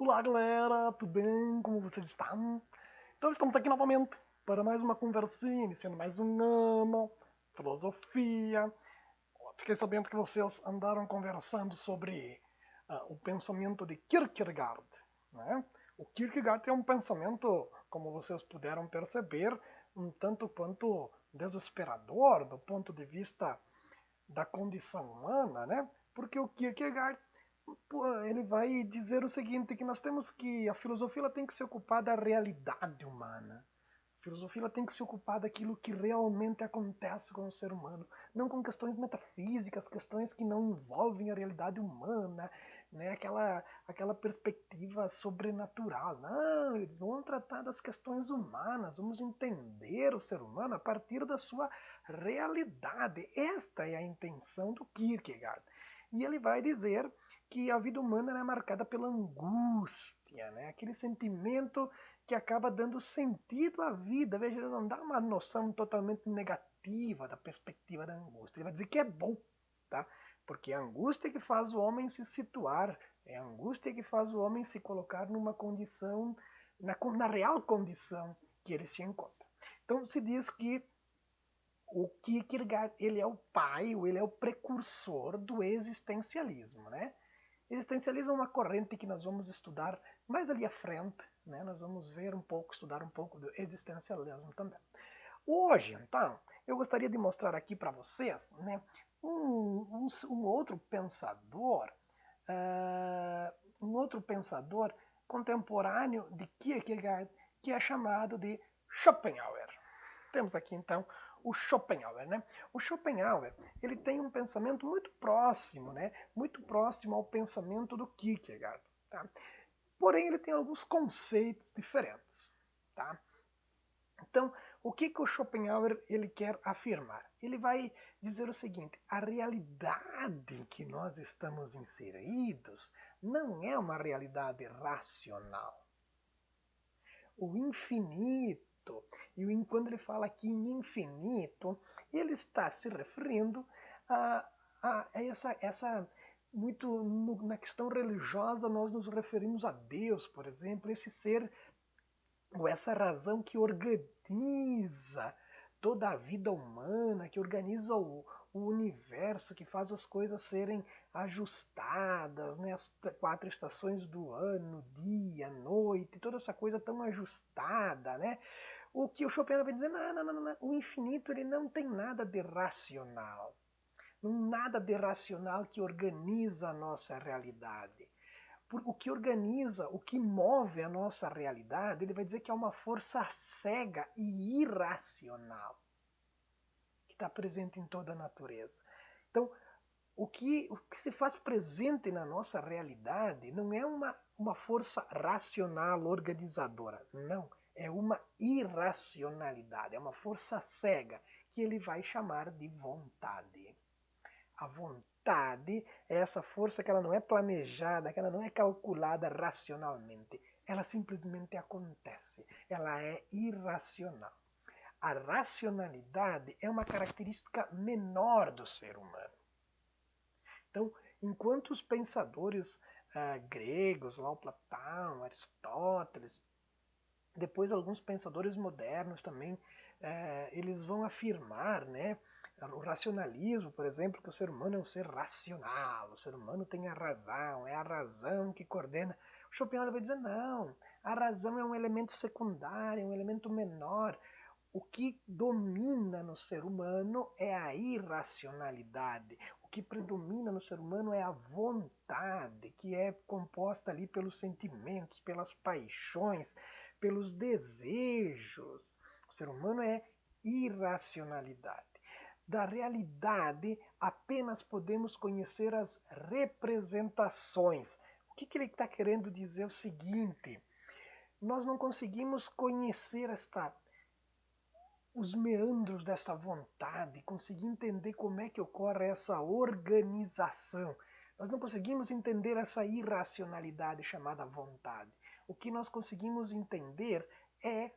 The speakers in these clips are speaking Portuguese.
Olá galera, tudo bem? Como vocês estão? Então estamos aqui novamente para mais uma conversinha, iniciando mais um ano, filosofia. Fiquei sabendo que vocês andaram conversando sobre o pensamento de Kierkegaard, né? O Kierkegaard é um pensamento, como vocês puderam perceber, um tanto quanto desesperador do ponto de vista da condição humana, né? Porque o Kierkegaard ele vai dizer o seguinte, que nós temos que a filosofia ela tem que se ocupar da realidade humana. A filosofia ela tem que se ocupar daquilo que realmente acontece com o ser humano, não com questões metafísicas, questões que não envolvem a realidade humana, né? Aquela perspectiva sobrenatural. Não, eles vão tratar das questões humanas, vamos entender o ser humano a partir da sua realidade. Esta é a intenção do Kierkegaard. E ele vai dizer que a vida humana é marcada pela angústia, né? Aquele sentimento que acaba dando sentido à vida. Veja, ele não dá uma noção totalmente negativa da perspectiva da angústia. Ele vai dizer que é bom, tá? Porque é a angústia que faz o homem se situar, é a angústia que faz o homem se colocar numa condição, na real condição que ele se encontra. Então se diz que o Kierkegaard ele é o pai, ou ele é o precursor do existencialismo, né? Existencialismo é uma corrente que nós vamos estudar mais ali à frente, né? Nós vamos ver um pouco, estudar um pouco do existencialismo também. Hoje, então, eu gostaria de mostrar aqui para vocês, né, um outro pensador, um outro pensador contemporâneo de Kierkegaard, que é chamado de Schopenhauer. Temos aqui então o Schopenhauer, né? O Schopenhauer, ele tem um pensamento muito próximo, né? Muito próximo ao pensamento do Kierkegaard, tá? Porém, ele tem alguns conceitos diferentes, tá? Então, o que o Schopenhauer ele quer afirmar? Ele vai dizer o seguinte: a realidade em que nós estamos inseridos não é uma realidade racional. O infinito, e quando ele fala aqui em infinito, ele está se referindo a essa muito na questão religiosa nós nos referimos a Deus, por exemplo, esse ser ou essa razão que organiza toda a vida humana, que organiza o universo, que faz as coisas serem ajustadas, né? As 4 estações do ano, dia, noite, toda essa coisa tão ajustada, né? O que o Schopenhauer vai dizer, não, o infinito ele não tem nada de racional, nada de racional que organiza a nossa realidade. O que organiza, o que move a nossa realidade, ele vai dizer que é uma força cega e irracional que está presente em toda a natureza. Então, o que se faz presente na nossa realidade não é uma força racional organizadora, não. É uma irracionalidade, é uma força cega que ele vai chamar de vontade. A vontade é essa força que ela não é planejada, que ela não é calculada racionalmente. Ela simplesmente acontece. Ela é irracional. A racionalidade é uma característica menor do ser humano. Então, enquanto os pensadores gregos, lá o Platão, Aristóteles, depois alguns pensadores modernos também, eles vão afirmar, né, o racionalismo, por exemplo, que o ser humano é um ser racional, o ser humano tem a razão, é a razão que coordena. O Schopenhauer vai dizer, não, a razão é um elemento secundário, é um elemento menor. O que domina no ser humano é a irracionalidade. O que predomina no ser humano é a vontade, que é composta ali pelos sentimentos, pelas paixões, pelos desejos. O ser humano é irracionalidade. Da realidade, apenas podemos conhecer as representações. O que ele está querendo dizer é o seguinte: nós não conseguimos conhecer os meandros dessa vontade, conseguir entender como é que ocorre essa organização. Nós não conseguimos entender essa irracionalidade chamada vontade. O que nós conseguimos entender é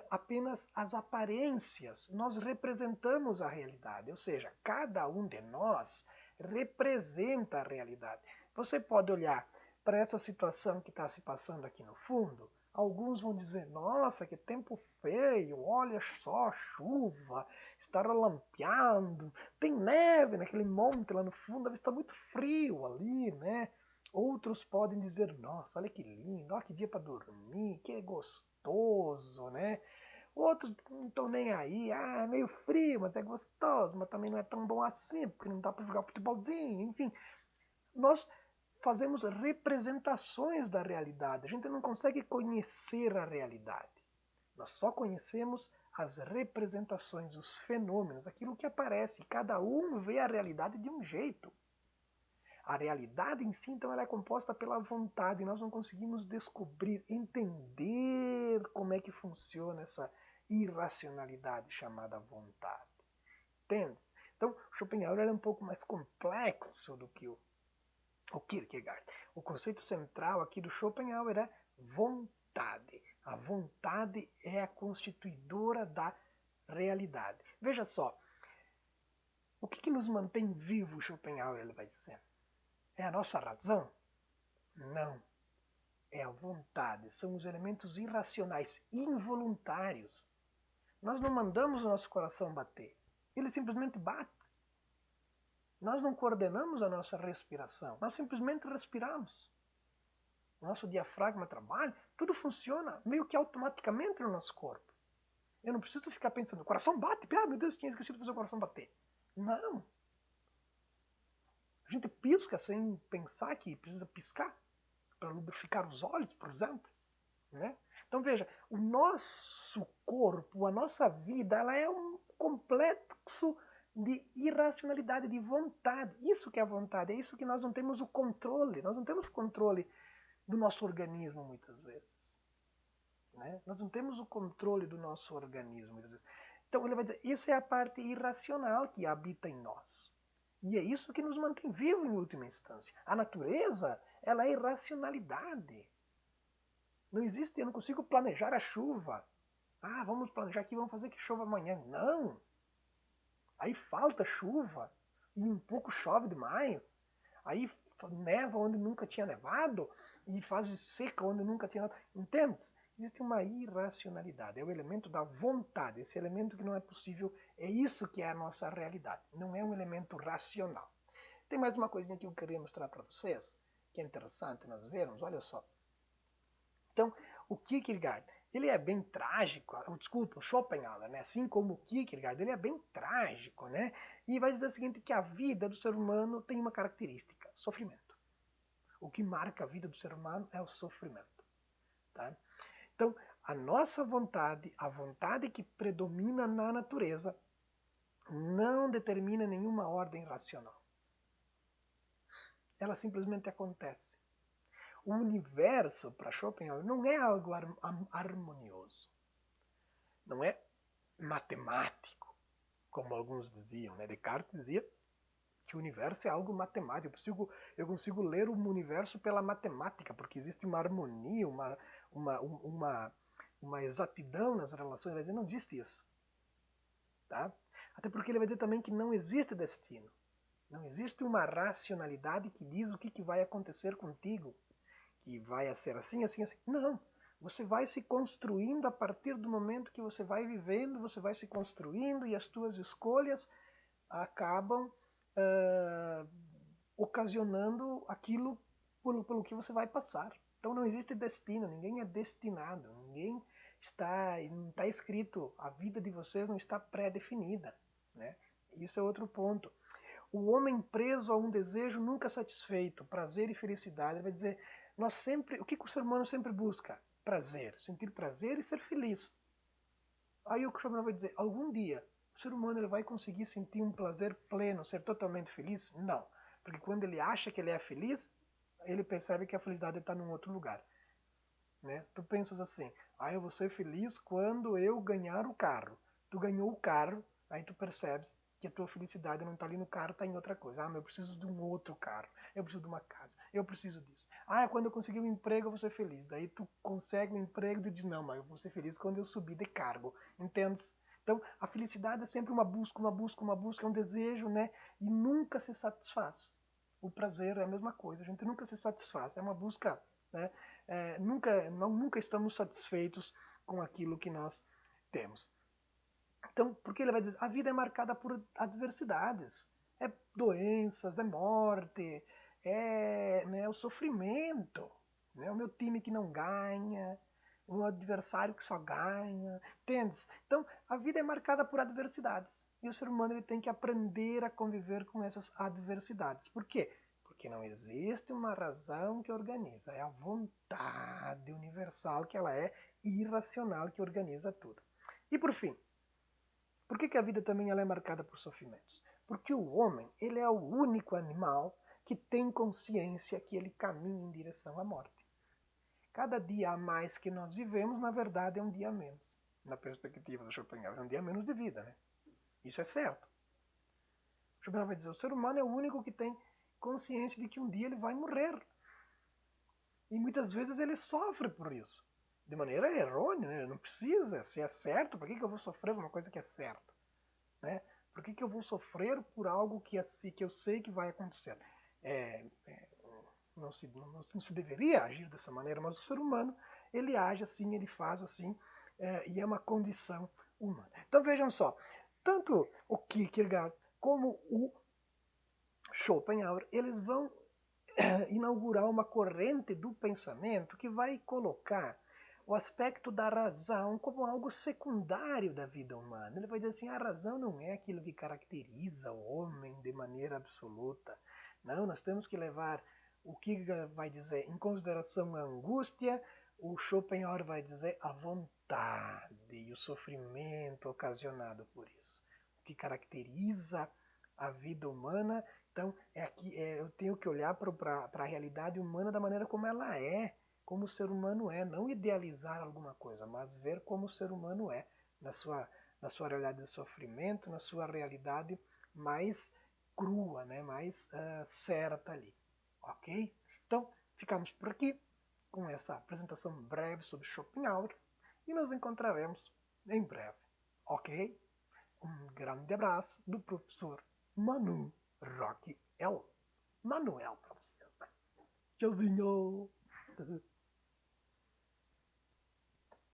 apenas as aparências. Nós representamos a realidade, ou seja, cada um de nós representa a realidade. Você pode olhar para essa situação que está se passando aqui no fundo? Alguns vão dizer, nossa, que tempo feio, olha só, chuva, está relampeando, tem neve naquele monte lá no fundo, deve estar muito frio ali, né? Outros podem dizer, nossa, olha que lindo, olha que dia para dormir, que gostoso, né? Outros não estão nem aí, é meio frio, mas é gostoso, mas também não é tão bom assim, porque não dá para jogar futebolzinho, enfim. Nós fazemos representações da realidade. A gente não consegue conhecer a realidade. Nós só conhecemos as representações, os fenômenos, aquilo que aparece. Cada um vê a realidade de um jeito. A realidade em si, então, ela é composta pela vontade. Nós não conseguimos descobrir, entender como é que funciona essa irracionalidade chamada vontade. Entende? Então, Schopenhauer é um pouco mais complexo do que o Kierkegaard. O conceito central aqui do Schopenhauer é vontade. A vontade é a constituidora da realidade. Veja só, o que nos mantém vivo, Schopenhauer ele vai dizer? É a nossa razão? Não. É a vontade. São os elementos irracionais, involuntários. Nós não mandamos o nosso coração bater. Ele simplesmente bate. Nós não coordenamos a nossa respiração. Nós simplesmente respiramos. O nosso diafragma trabalha, tudo funciona meio que automaticamente no nosso corpo. Eu não preciso ficar pensando, o coração bate, ah, meu Deus, tinha esquecido de fazer o coração bater. Não. A gente pisca sem pensar que precisa piscar para lubrificar os olhos, por exemplo. Né? Então veja, o nosso corpo, a nossa vida, ela é um complexo de irracionalidade, de vontade. Isso que é a vontade, é isso que nós não temos o controle. Nós não temos controle do nosso organismo muitas vezes. Né? Nós não temos o controle do nosso organismo muitas vezes. Então ele vai dizer, isso é a parte irracional que habita em nós. E é isso que nos mantém vivos em última instância. A natureza, ela é irracionalidade. Não existe, eu não consigo planejar a chuva. Ah, vamos planejar aqui, vamos fazer que chova amanhã. Não! Aí falta chuva, e um pouco chove demais. Aí neva onde nunca tinha nevado, e faz seca onde nunca tinha nevado. Entende? Existe uma irracionalidade, é o elemento da vontade, esse elemento que não é possível, é isso que é a nossa realidade, não é um elemento racional. Tem mais uma coisinha que eu queria mostrar para vocês, que é interessante nós vermos, olha só. Então, o Kierkegaard, ele é bem trágico, desculpa, o Schopenhauer, né? Assim como o Kierkegaard, ele é bem trágico, né? E vai dizer o seguinte, que a vida do ser humano tem uma característica, sofrimento. O que marca a vida do ser humano é o sofrimento. Tá? Então, a nossa vontade, a vontade que predomina na natureza, não determina nenhuma ordem racional. Ela simplesmente acontece. O universo, para Schopenhauer, não é algo harmonioso. Não é matemático, como alguns diziam. Né? Descartes dizia que o universo é algo matemático. Eu consigo ler o universo pela matemática, porque existe uma harmonia, uma exatidão nas relações. Ele vai dizer, não existe isso. Tá? Até porque ele vai dizer também que não existe destino. Não existe uma racionalidade que diz o que vai acontecer contigo. Que vai ser assim, assim, assim. Não. Você vai se construindo a partir do momento que você vai vivendo, você vai se construindo e as tuas escolhas acabam ocasionando aquilo pelo que você vai passar. Então não existe destino, ninguém é destinado, ninguém não está escrito, a vida de vocês não está pré-definida. Né? Isso é outro ponto. O homem preso a um desejo nunca satisfeito, prazer e felicidade, ele vai dizer, nós sempre, o que o ser humano sempre busca? Prazer, sentir prazer e ser feliz. Aí o Schopenhauer vai dizer, algum dia o ser humano ele vai conseguir sentir um prazer pleno, ser totalmente feliz? Não, porque quando ele acha que ele é feliz, ele percebe que a felicidade está num outro lugar. Né? Tu pensas assim, eu vou ser feliz quando eu ganhar o carro. Tu ganhou o carro, aí tu percebes que a tua felicidade não está ali no carro, está em outra coisa. Mas eu preciso de um outro carro, eu preciso de uma casa, eu preciso disso. Quando eu conseguir um emprego eu vou ser feliz. Daí tu consegue um emprego e tu diz, não, mas eu vou ser feliz quando eu subir de cargo. Entendes? Então a felicidade é sempre uma busca, uma busca, uma busca, é um desejo, né? E nunca se satisfaz. O prazer é a mesma coisa, a gente nunca se satisfaz, é uma busca, né? Nunca estamos satisfeitos com aquilo que nós temos. Então, porque ele vai dizer, a vida é marcada por adversidades, é doenças, é morte, é, né, o sofrimento, né, o meu time que não ganha, o meu adversário que só ganha, entende? Então, a vida é marcada por adversidades e o ser humano ele tem que aprender a conviver com essas adversidades. Por quê? Porque não existe uma razão que organiza, é a vontade universal que ela é irracional que organiza tudo. E por fim, por que a vida também ela é marcada por sofrimentos? Porque o homem ele é o único animal que tem consciência que ele caminha em direção à morte. Cada dia a mais que nós vivemos, na verdade, é um dia a menos. Na perspectiva do Schopenhauer, é um dia a menos de vida, né? Isso é certo. O Schopenhauer vai dizer, o ser humano é o único que tem consciência de que um dia ele vai morrer. E muitas vezes ele sofre por isso. De maneira errônea, né? Não precisa. Se é certo, por que eu vou sofrer por uma coisa que é certa? Né? Por que eu vou sofrer por algo que eu sei que vai acontecer? É, é, não se deveria agir dessa maneira, mas o ser humano ele age assim, ele faz assim, e é uma condição humana. Então vejam só, tanto o Kierkegaard como o Schopenhauer, eles vão inaugurar uma corrente do pensamento que vai colocar o aspecto da razão como algo secundário da vida humana. Ele vai dizer assim, a razão não é aquilo que caracteriza o homem de maneira absoluta. Não, nós temos que levar o que vai dizer em consideração a angústia, o Schopenhauer vai dizer a vontade e o sofrimento ocasionado por isso. O que caracteriza a vida humana, então eu tenho que olhar para a realidade humana da maneira como ela é, como o ser humano é, não idealizar alguma coisa, mas ver como o ser humano é, na sua realidade de sofrimento, na sua realidade mais crua, né, mais certa ali, ok? Então, ficamos por aqui com essa apresentação breve sobre Schopenhauer e nos encontraremos em breve, ok? Um grande abraço do professor Manu Roque L. Manuel para vocês, né? Tchauzinho!